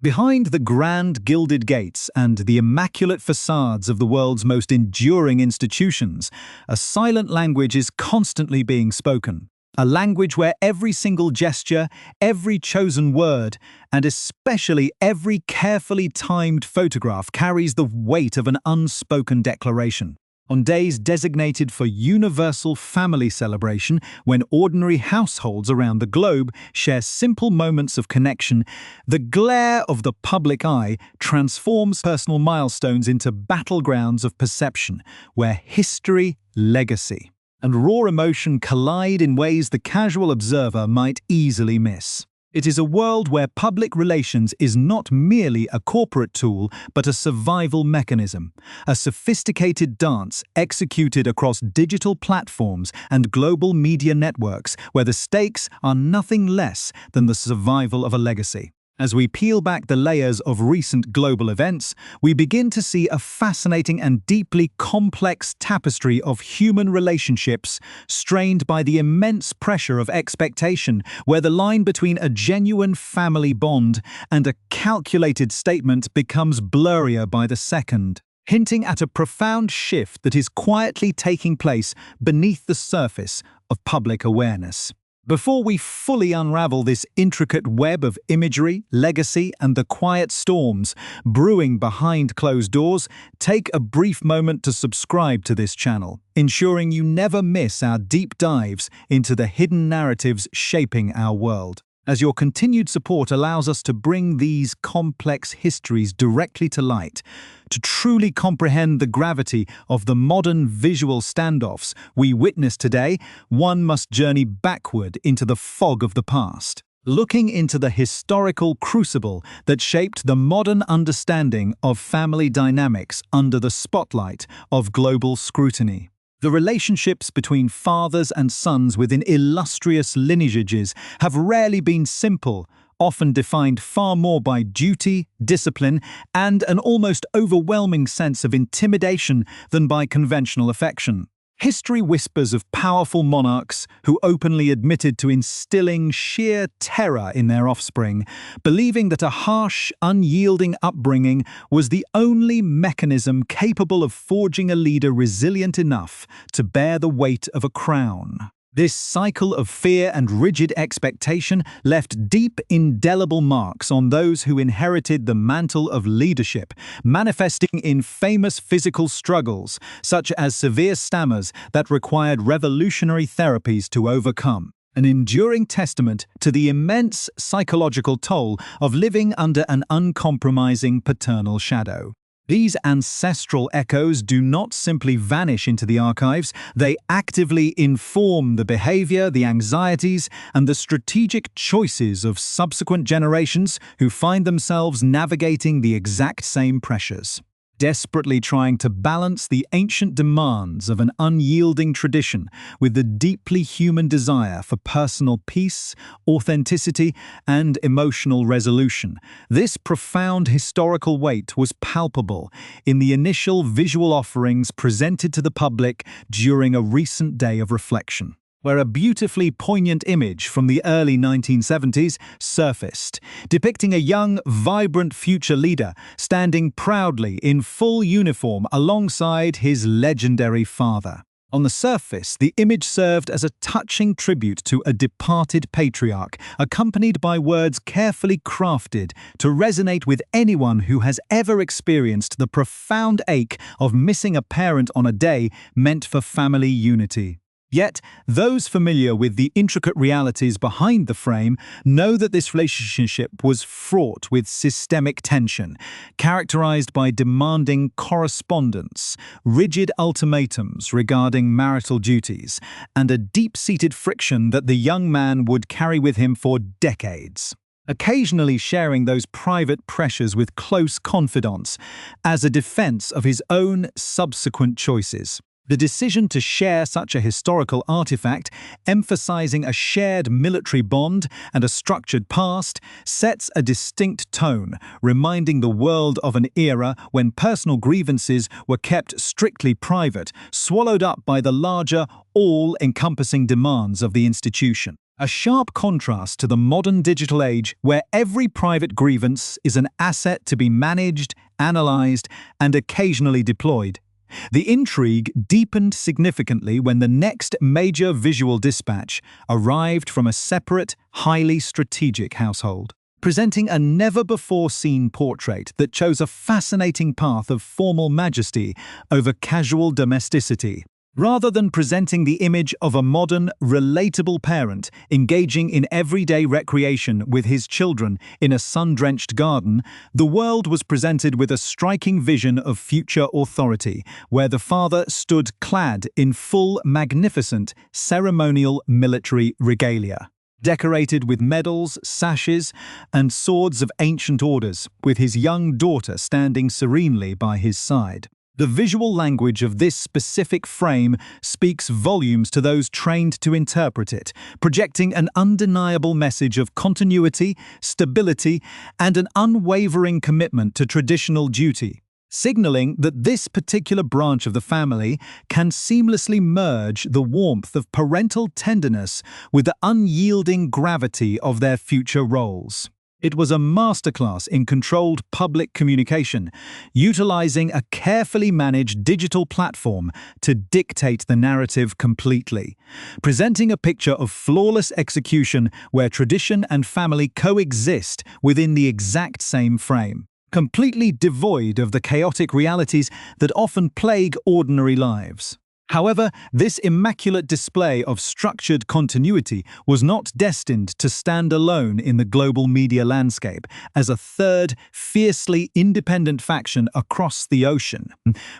Behind the grand gilded gates and the immaculate facades of the world's most enduring institutions, a silent language is constantly being spoken. A language where every single gesture, every chosen word, and especially every carefully timed photograph carries the weight of an unspoken declaration. On days designated for universal family celebration, when ordinary households around the globe share simple moments of connection, the glare of the public eye transforms personal milestones into battlegrounds of perception, where history, legacy, and raw emotion collide in ways the casual observer might easily miss. It is a world where public relations is not merely a corporate tool, but a survival mechanism, a sophisticated dance executed across digital platforms and global media networks where the stakes are nothing less than the survival of a legacy. As we peel back the layers of recent global events, we begin to see a fascinating and deeply complex tapestry of human relationships strained by the immense pressure of expectation, where the line between a genuine family bond and a calculated statement becomes blurrier by the second, hinting at a profound shift that is quietly taking place beneath the surface of public awareness. Before we fully unravel this intricate web of imagery, legacy, and the quiet storms brewing behind closed doors, take a brief moment to subscribe to this channel, ensuring you never miss our deep dives into the hidden narratives shaping our world. As your continued support allows us to bring these complex histories directly to light. To truly comprehend the gravity of the modern visual standoffs we witness today, one must journey backward into the fog of the past, looking into the historical crucible that shaped the modern understanding of family dynamics under the spotlight of global scrutiny. The relationships between fathers and sons within illustrious lineages have rarely been simple, often defined far more by duty, discipline, and an almost overwhelming sense of intimidation than by conventional affection. History whispers of powerful monarchs who openly admitted to instilling sheer terror in their offspring, believing that a harsh, unyielding upbringing was the only mechanism capable of forging a leader resilient enough to bear the weight of a crown. This cycle of fear and rigid expectation left deep, indelible marks on those who inherited the mantle of leadership, manifesting in famous physical struggles, such as severe stammers that required revolutionary therapies to overcome. An enduring testament to the immense psychological toll of living under an uncompromising paternal shadow. These ancestral echoes do not simply vanish into the archives, they actively inform the behavior, the anxieties, and the strategic choices of subsequent generations who find themselves navigating the exact same pressures. Desperately trying to balance the ancient demands of an unyielding tradition with the deeply human desire for personal peace, authenticity, and emotional resolution. This profound historical weight was palpable in the initial visual offerings presented to the public during a recent day of reflection, where a beautifully poignant image from the early 1970s surfaced, depicting a young, vibrant future leader standing proudly in full uniform alongside his legendary father. On the surface, the image served as a touching tribute to a departed patriarch, accompanied by words carefully crafted to resonate with anyone who has ever experienced the profound ache of missing a parent on a day meant for family unity. Yet, those familiar with the intricate realities behind the frame know that this relationship was fraught with systemic tension, characterized by demanding correspondence, rigid ultimatums regarding marital duties, and a deep-seated friction that the young man would carry with him for decades, occasionally sharing those private pressures with close confidants as a defense of his own subsequent choices. The decision to share such a historical artifact, emphasizing a shared military bond and a structured past, sets a distinct tone, reminding the world of an era when personal grievances were kept strictly private, swallowed up by the larger, all-encompassing demands of the institution. A sharp contrast to the modern digital age where every private grievance is an asset to be managed, analyzed, and occasionally deployed. The intrigue deepened significantly when the next major visual dispatch arrived from a separate, highly strategic household, presenting a never-before-seen portrait that chose a fascinating path of formal majesty over casual domesticity. Rather than presenting the image of a modern, relatable parent engaging in everyday recreation with his children in a sun-drenched garden, the world was presented with a striking vision of future authority, where the father stood clad in full, magnificent, ceremonial military regalia, decorated with medals, sashes, and swords of ancient orders, with his young daughter standing serenely by his side. The visual language of this specific frame speaks volumes to those trained to interpret it, projecting an undeniable message of continuity, stability, and an unwavering commitment to traditional duty, signaling that this particular branch of the family can seamlessly merge the warmth of parental tenderness with the unyielding gravity of their future roles. It was a masterclass in controlled public communication, utilizing a carefully managed digital platform to dictate the narrative completely, presenting a picture of flawless execution where tradition and family coexist within the exact same frame, completely devoid of the chaotic realities that often plague ordinary lives. However, this immaculate display of structured continuity was not destined to stand alone in the global media landscape as a third, fiercely independent faction across the ocean,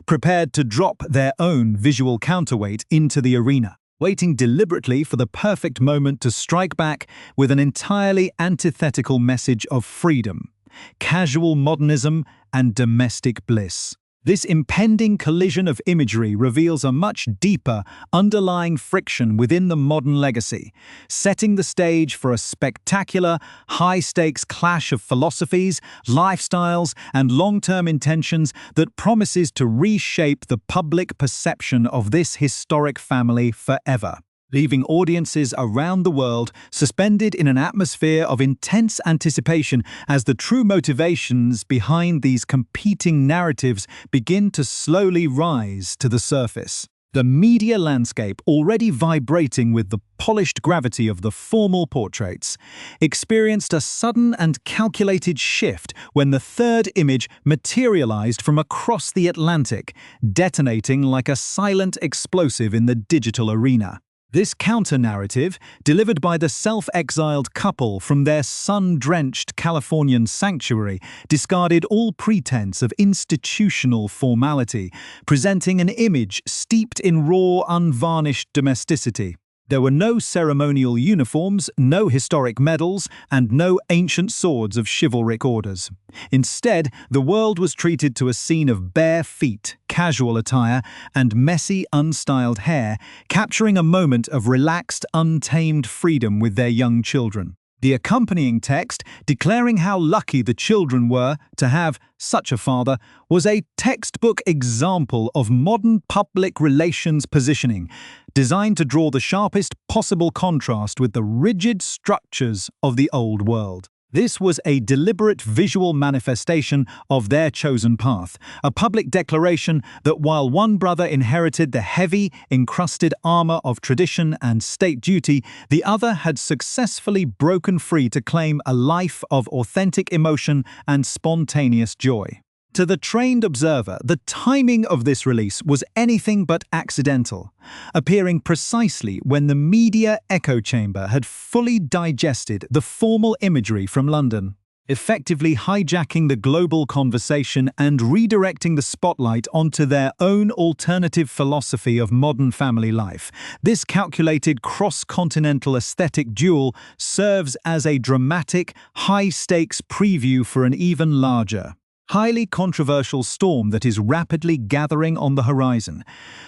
prepared to drop their own visual counterweight into the arena, waiting deliberately for the perfect moment to strike back with an entirely antithetical message of freedom, casual modernism, and domestic bliss. This impending collision of imagery reveals a much deeper, underlying friction within the modern legacy, setting the stage for a spectacular, high-stakes clash of philosophies, lifestyles, and long-term intentions that promises to reshape the public perception of this historic family forever, leaving audiences around the world suspended in an atmosphere of intense anticipation as the true motivations behind these competing narratives begin to slowly rise to the surface. The media landscape, already vibrating with the polished gravity of the formal portraits, experienced a sudden and calculated shift when the third image materialized from across the Atlantic, detonating like a silent explosive in the digital arena. This counter-narrative, delivered by the self-exiled couple from their sun-drenched Californian sanctuary, discarded all pretense of institutional formality, presenting an image steeped in raw, unvarnished domesticity. There were no ceremonial uniforms, no historic medals, and no ancient swords of chivalric orders. Instead, the world was treated to a scene of bare feet, casual attire, and messy, unstyled hair, capturing a moment of relaxed, untamed freedom with their young children. The accompanying text, declaring how lucky the children were to have such a father, was a textbook example of modern public relations positioning, designed to draw the sharpest possible contrast with the rigid structures of the old world. This was a deliberate visual manifestation of their chosen path, a public declaration that while one brother inherited the heavy, encrusted armor of tradition and state duty, the other had successfully broken free to claim a life of authentic emotion and spontaneous joy. To the trained observer, the timing of this release was anything but accidental, appearing precisely when the media echo chamber had fully digested the formal imagery from London, effectively hijacking the global conversation and redirecting the spotlight onto their own alternative philosophy of modern family life. This calculated cross-continental aesthetic duel serves as a dramatic, high-stakes preview for an even larger, highly controversial storm that is rapidly gathering on the horizon,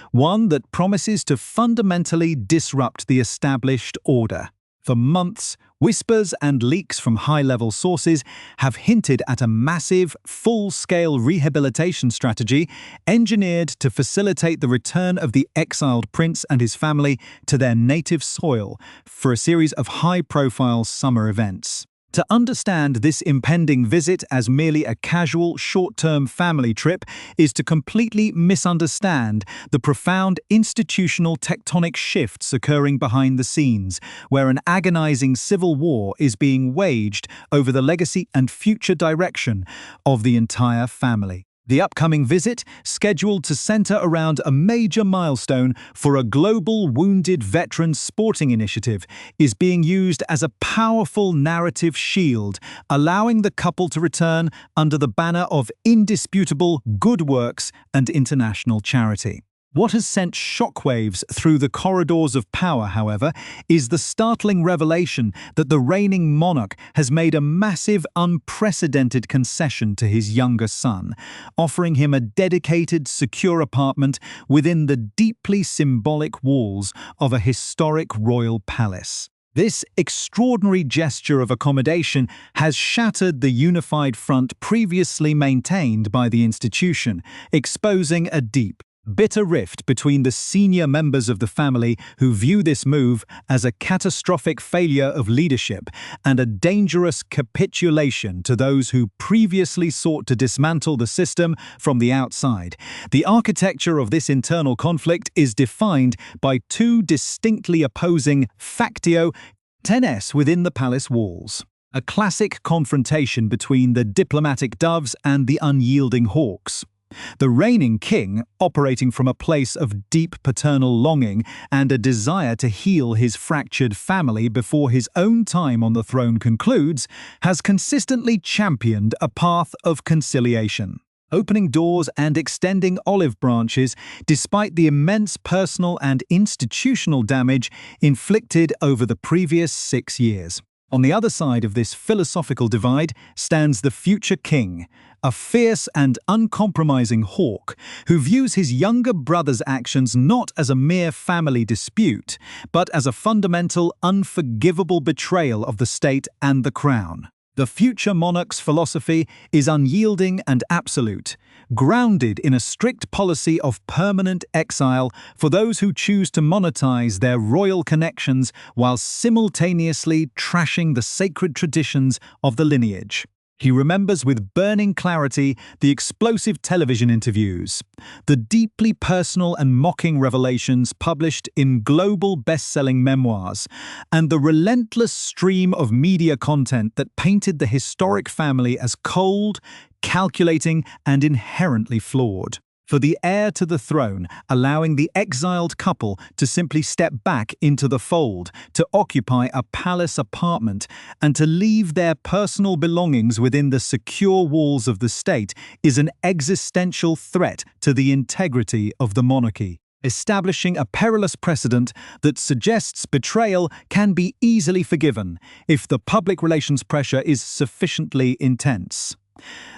one that promises to fundamentally disrupt the established order. For months, whispers and leaks from high-level sources have hinted at a massive, full-scale rehabilitation strategy engineered to facilitate the return of the exiled prince and his family to their native soil for a series of high-profile summer events. To understand this impending visit as merely a casual, short-term family trip is to completely misunderstand the profound institutional tectonic shifts occurring behind the scenes, where an agonizing civil war is being waged over the legacy and future direction of the entire family. The upcoming visit, scheduled to center around a major milestone for a global wounded veterans sporting initiative, is being used as a powerful narrative shield, allowing the couple to return under the banner of indisputable good works and international charity. What has sent shockwaves through the corridors of power, however, is the startling revelation that the reigning monarch has made a massive, unprecedented concession to his younger son, offering him a dedicated, secure apartment within the deeply symbolic walls of a historic royal palace. This extraordinary gesture of accommodation has shattered the unified front previously maintained by the institution, exposing a deep, bitter rift between the senior members of the family who view this move as a catastrophic failure of leadership and a dangerous capitulation to those who previously sought to dismantle the system from the outside. The architecture of this internal conflict is defined by two distinctly opposing factio tenes within the palace walls. A classic confrontation between the diplomatic doves and the unyielding hawks. The reigning king, operating from a place of deep paternal longing and a desire to heal his fractured family before his own time on the throne concludes, has consistently championed a path of conciliation, opening doors and extending olive branches despite the immense personal and institutional damage inflicted over the previous 6 years. On the other side of this philosophical divide stands the future king, a fierce and uncompromising hawk who views his younger brother's actions not as a mere family dispute, but as a fundamental, unforgivable betrayal of the state and the crown. The future monarch's philosophy is unyielding and absolute, grounded in a strict policy of permanent exile for those who choose to monetize their royal connections while simultaneously trashing the sacred traditions of the lineage. He remembers with burning clarity the explosive television interviews, the deeply personal and mocking revelations published in global best-selling memoirs, and the relentless stream of media content that painted the historic family as cold, calculating, and inherently flawed. For the heir to the throne, allowing the exiled couple to simply step back into the fold, to occupy a palace apartment, and to leave their personal belongings within the secure walls of the state is an existential threat to the integrity of the monarchy, establishing a perilous precedent that suggests betrayal can be easily forgiven if the public relations pressure is sufficiently intense.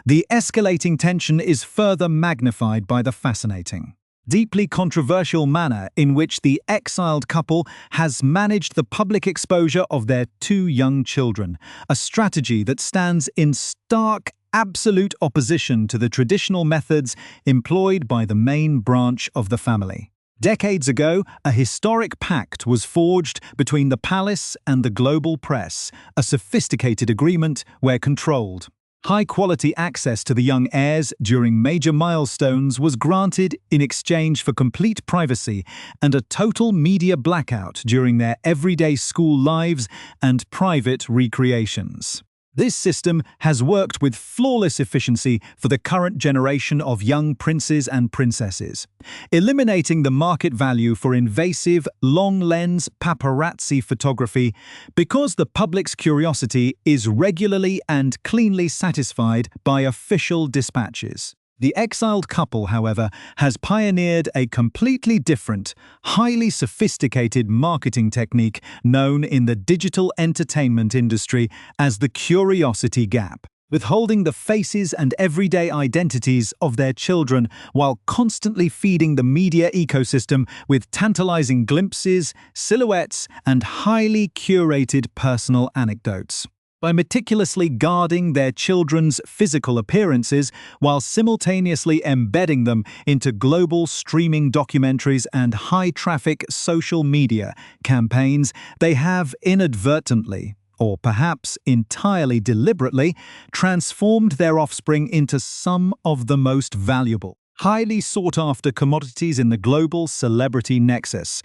The escalating tension is further magnified by the fascinating, deeply controversial manner in which the exiled couple has managed the public exposure of their 2 young children, a strategy that stands in stark, absolute opposition to the traditional methods employed by the main branch of the family. Decades ago, a historic pact was forged between the palace and the global press, a sophisticated agreement where controlled, high-quality access to the young heirs during major milestones was granted in exchange for complete privacy and a total media blackout during their everyday school lives and private recreations. This system has worked with flawless efficiency for the current generation of young princes and princesses, eliminating the market value for invasive, long-lens paparazzi photography because the public's curiosity is regularly and cleanly satisfied by official dispatches. The exiled couple, however, has pioneered a completely different, highly sophisticated marketing technique known in the digital entertainment industry as the curiosity gap. withholding the faces and everyday identities of their children while constantly feeding the media ecosystem with tantalizing glimpses, silhouettes, and highly curated personal anecdotes. By meticulously guarding their children's physical appearances while simultaneously embedding them into global streaming documentaries and high-traffic social media campaigns, they have inadvertently, or perhaps entirely deliberately, transformed their offspring into some of the most valuable, highly sought-after commodities in the global celebrity nexus.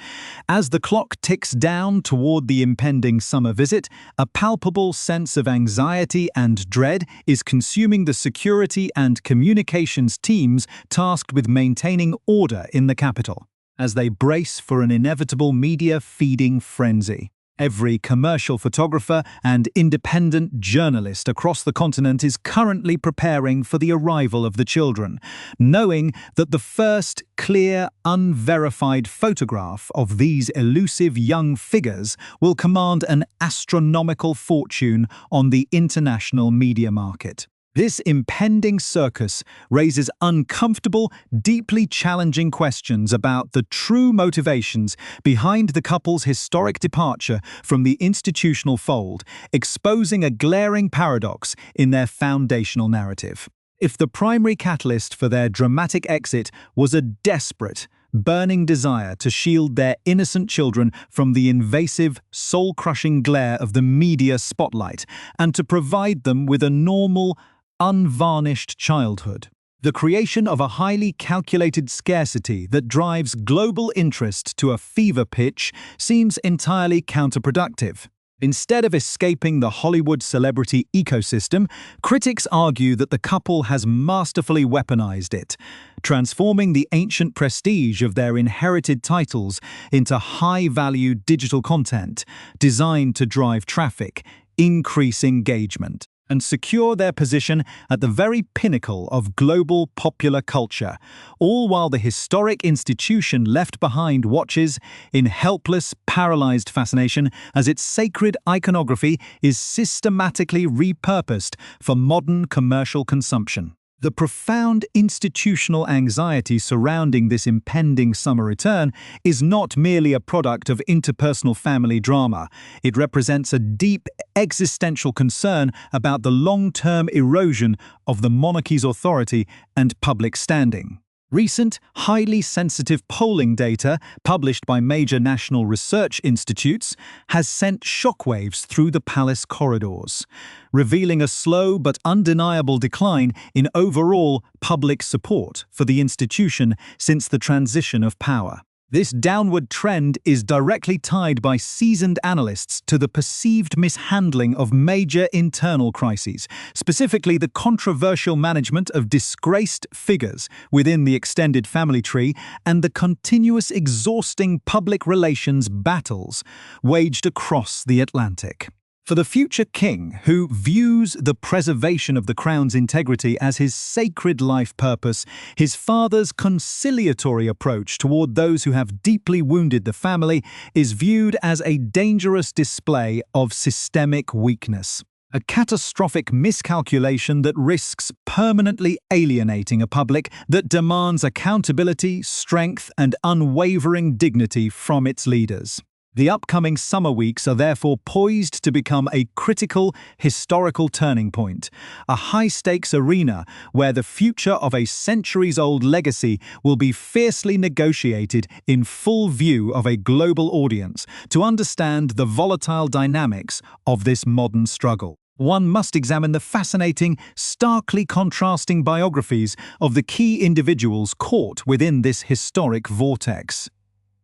As the clock ticks down toward the impending summer visit, a palpable sense of anxiety and dread is consuming the security and communications teams tasked with maintaining order in the capital, as they brace for an inevitable media-feeding frenzy. Every commercial photographer and independent journalist across the continent is currently preparing for the arrival of the children, knowing that the first clear, unverified photograph of these elusive young figures will command an astronomical fortune on the international media market. This impending circus raises uncomfortable, deeply challenging questions about the true motivations behind the couple's historic departure from the institutional fold, exposing a glaring paradox in their foundational narrative. If the primary catalyst for their dramatic exit was a desperate, burning desire to shield their innocent children from the invasive, soul-crushing glare of the media spotlight and to provide them with a normal, unvarnished childhood, the creation of a highly calculated scarcity that drives global interest to a fever pitch seems entirely counterproductive. Instead of escaping the Hollywood celebrity ecosystem, critics argue that the couple has masterfully weaponized it, transforming the ancient prestige of their inherited titles into high-value digital content designed to drive traffic, increase engagement, and secure their position at the very pinnacle of global popular culture, all while the historic institution left behind watches in helpless, paralyzed fascination as its sacred iconography is systematically repurposed for modern commercial consumption. The profound institutional anxiety surrounding this impending summer return is not merely a product of interpersonal family drama. It represents a deep existential concern about the long-term erosion of the monarchy's authority and public standing. Recent, highly sensitive polling data published by major national research institutes has sent shockwaves through the palace corridors, revealing a slow but undeniable decline in overall public support for the institution since the transition of power. This downward trend is directly tied by seasoned analysts to the perceived mishandling of major internal crises, specifically the controversial management of disgraced figures within the extended family tree and the continuous exhausting public relations battles waged across the Atlantic. For the future king, who views the preservation of the crown's integrity as his sacred life purpose, his father's conciliatory approach toward those who have deeply wounded the family is viewed as a dangerous display of systemic weakness. A catastrophic miscalculation that risks permanently alienating a public that demands accountability, strength, and unwavering dignity from its leaders. The upcoming summer weeks are therefore poised to become a critical historical turning point, a high-stakes arena where the future of a centuries-old legacy will be fiercely negotiated in full view of a global audience to understand the volatile dynamics of this modern struggle. One must examine the fascinating, starkly contrasting biographies of the key individuals caught within this historic vortex.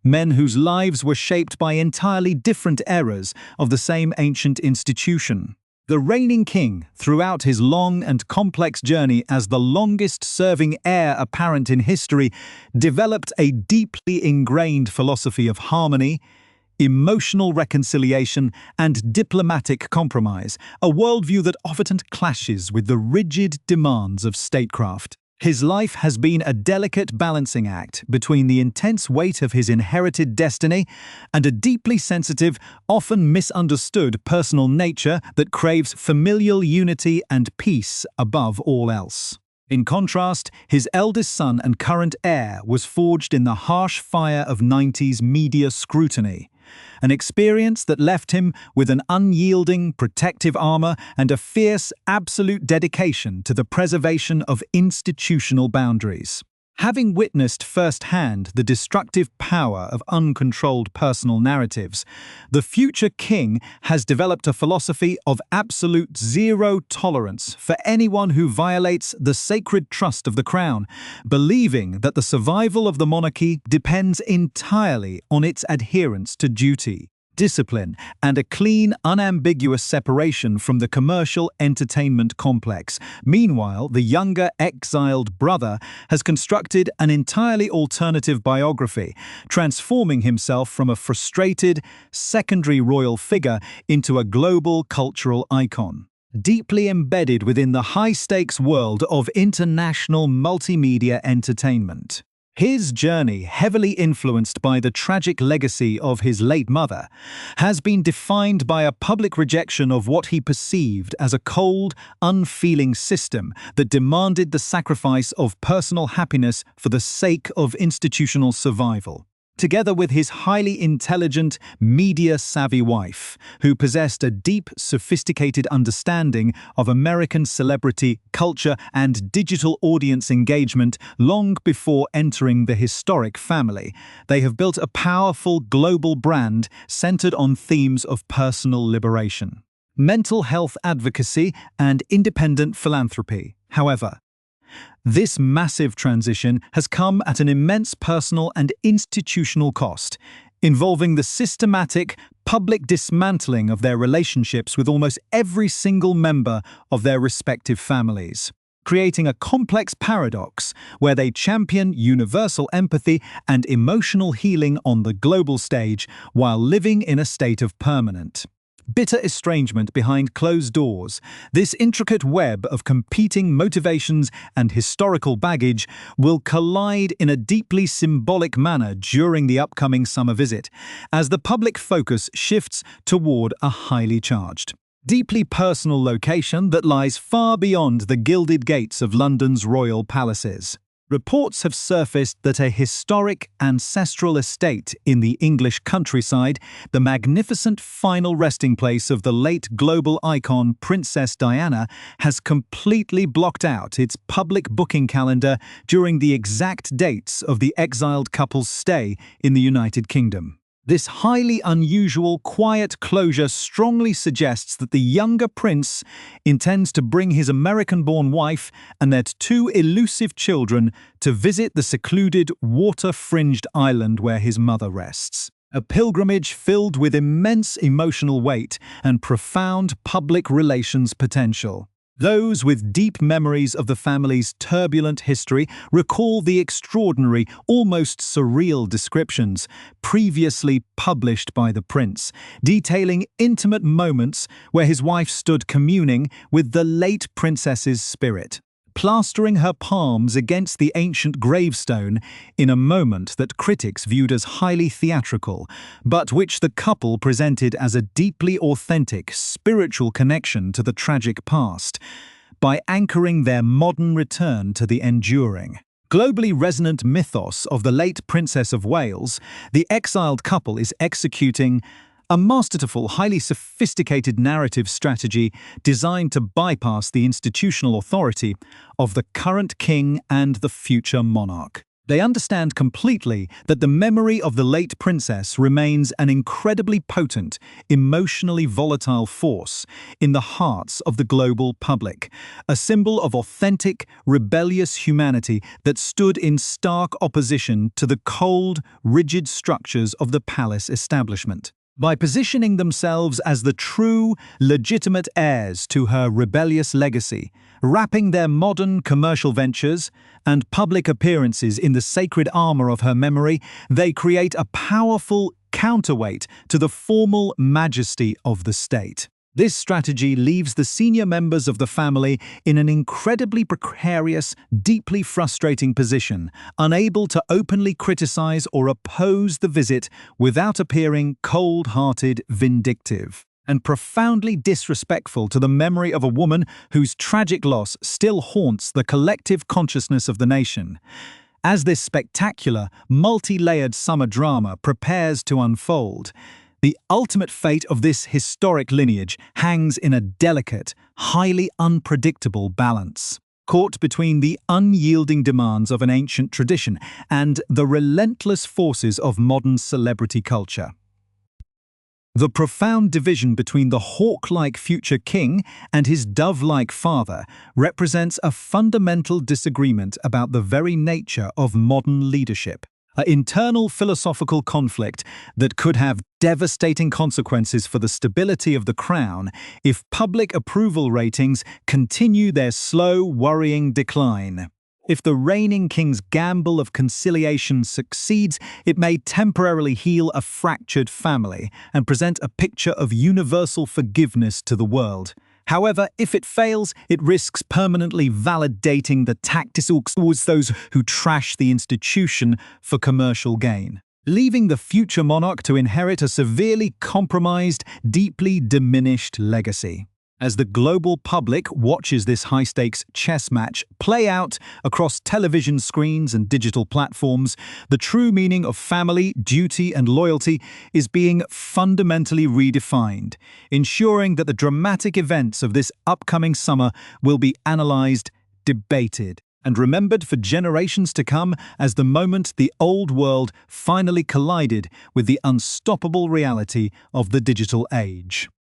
Men whose lives were shaped by entirely different eras of the same ancient institution. The reigning king, throughout his long and complex journey as the longest-serving heir apparent in history, developed a deeply ingrained philosophy of harmony, emotional reconciliation, and diplomatic compromise, a worldview that often clashes with the rigid demands of statecraft. His life has been a delicate balancing act between the intense weight of his inherited destiny and a deeply sensitive, often misunderstood personal nature that craves familial unity and peace above all else. In contrast, his eldest son and current heir was forged in the harsh fire of 90s media scrutiny, an experience that left him with an unyielding protective armor and a fierce, absolute dedication to the preservation of institutional boundaries. Having witnessed firsthand the destructive power of uncontrolled personal narratives, the future king has developed a philosophy of absolute zero tolerance for anyone who violates the sacred trust of the crown, believing that the survival of the monarchy depends entirely on its adherence to duty, discipline, and a clean, unambiguous separation from the commercial entertainment complex. Meanwhile, the younger, exiled brother has constructed an entirely alternative biography, transforming himself from a frustrated, secondary royal figure into a global cultural icon, deeply embedded within the high-stakes world of international multimedia entertainment. His journey, heavily influenced by the tragic legacy of his late mother, has been defined by a public rejection of what he perceived as a cold, unfeeling system that demanded the sacrifice of personal happiness for the sake of institutional survival. Together with his highly intelligent, media-savvy wife, who possessed a deep, sophisticated understanding of American celebrity culture and digital audience engagement long before entering the historic family, they have built a powerful global brand centered on themes of personal liberation, mental health advocacy, and independent philanthropy. However, this massive transition has come at an immense personal and institutional cost, involving the systematic, public dismantling of their relationships with almost every single member of their respective families, creating a complex paradox where they champion universal empathy and emotional healing on the global stage while living in a state of permanent, bitter estrangement behind closed doors. This intricate web of competing motivations and historical baggage will collide in a deeply symbolic manner during the upcoming summer visit, as the public focus shifts toward a highly charged, deeply personal location that lies far beyond the gilded gates of London's royal palaces. Reports have surfaced that a historic ancestral estate in the English countryside, the magnificent final resting place of the late global icon Princess Diana, has completely blocked out its public booking calendar during the exact dates of the exiled couple's stay in the United Kingdom. This highly unusual, quiet closure strongly suggests that the younger prince intends to bring his American-born wife and their two elusive children to visit the secluded, water-fringed island where his mother rests. A pilgrimage filled with immense emotional weight and profound public relations potential. Those with deep memories of the family's turbulent history recall the extraordinary, almost surreal descriptions previously published by the prince, detailing intimate moments where his wife stood communing with the late princess's spirit, plastering her palms against the ancient gravestone in a moment that critics viewed as highly theatrical, but which the couple presented as a deeply authentic, spiritual connection to the tragic past, by anchoring their modern return to the enduring, globally resonant mythos of the late Princess of Wales. The exiled couple is executing a masterful, highly sophisticated narrative strategy designed to bypass the institutional authority of the current king and the future monarch. They understand completely that the memory of the late princess remains an incredibly potent, emotionally volatile force in the hearts of the global public, a symbol of authentic, rebellious humanity that stood in stark opposition to the cold, rigid structures of the palace establishment. By positioning themselves as the true, legitimate heirs to her rebellious legacy, wrapping their modern commercial ventures and public appearances in the sacred armor of her memory, they create a powerful counterweight to the formal majesty of the state. This strategy leaves the senior members of the family in an incredibly precarious, deeply frustrating position, unable to openly criticize or oppose the visit without appearing cold-hearted, vindictive, and profoundly disrespectful to the memory of a woman whose tragic loss still haunts the collective consciousness of the nation. As this spectacular, multi-layered summer drama prepares to unfold, the ultimate fate of this historic lineage hangs in a delicate, highly unpredictable balance, caught between the unyielding demands of an ancient tradition and the relentless forces of modern celebrity culture. The profound division between the hawk-like future king and his dove-like father represents a fundamental disagreement about the very nature of modern leadership. An internal philosophical conflict that could have devastating consequences for the stability of the crown if public approval ratings continue their slow, worrying decline. If the reigning king's gamble of conciliation succeeds, it may temporarily heal a fractured family and present a picture of universal forgiveness to the world. However, if it fails, it risks permanently validating the tactics towards those who trash the institution for commercial gain, leaving the future monarch to inherit a severely compromised, deeply diminished legacy. As the global public watches this high-stakes chess match play out across television screens and digital platforms, the true meaning of family, duty, and loyalty is being fundamentally redefined, ensuring that the dramatic events of this upcoming summer will be analyzed, debated, and remembered for generations to come as the moment the old world finally collided with the unstoppable reality of the digital age.